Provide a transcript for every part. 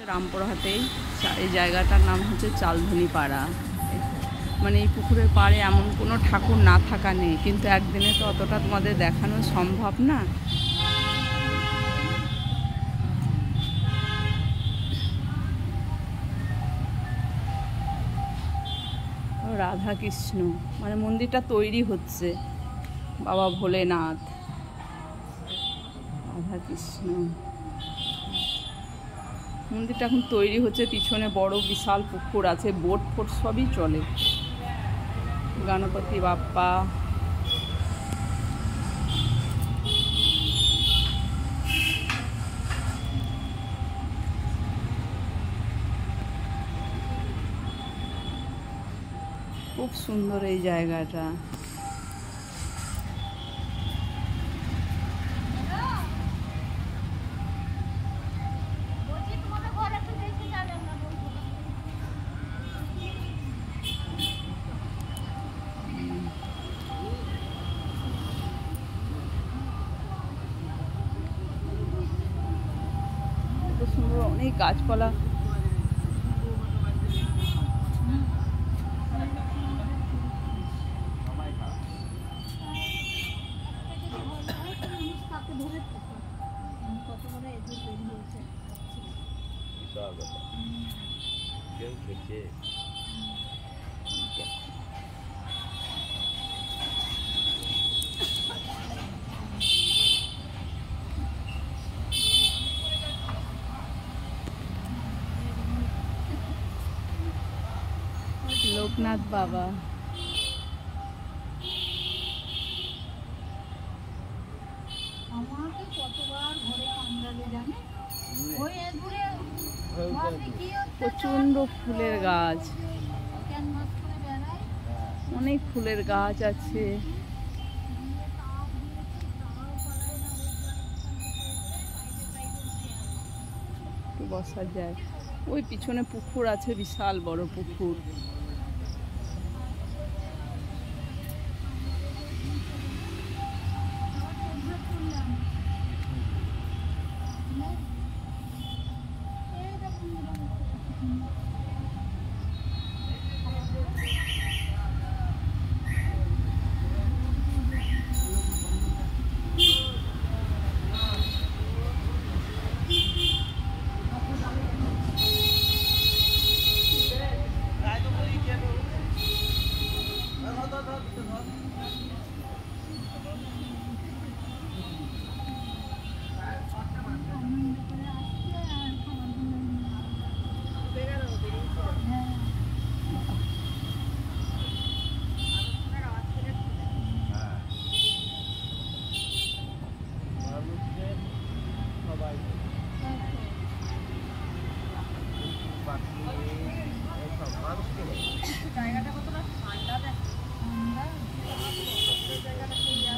রামপুরহাটেই এই জায়গাটার নাম হচ্ছে চালধনি পাড়া। মানে এই পুকুরের পাড়ে এমন কোনো ঠাকুর না থাকা নেই, কিন্তু একদিনে তো অতটা তোমাদের দেখানো সম্ভব না। রাধা কৃষ্ণ মানে মন্দিরটা তৈরি হচ্ছে, বাবা ভোলেনাথ, রাধা কৃষ্ণ মন্দিরটা এখন তৈরি হচ্ছে। পিছনে বড় বিশাল পুকুর আছে, বোট ফোট সবই চলে। গণপতি বাপ্পা, খুব সুন্দর এই জায়গাটা। সুন্দর অনেক গাছপালা। লোকনাথ বাবা, আমাকে কতবার ঘরে কামড়ালে জানে। ওই দূরে প্রচন্ড ফুলের গাছ, অনেক ফুলের গাছ আছে। একটু বসা যায়। ওই পিছনে পুকুর আছে, বিশাল বড় পুকুর।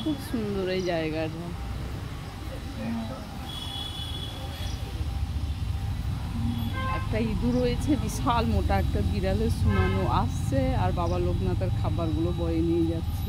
খুব সুন্দর এই জায়গাটা। একটা ইঁদুর রয়েছে বিশাল মোটা, একটা বিড়ালের সুমানো আসছে আর বাবা লোকনাথের খাবারগুলো বয়ে নিয়ে যাচ্ছে।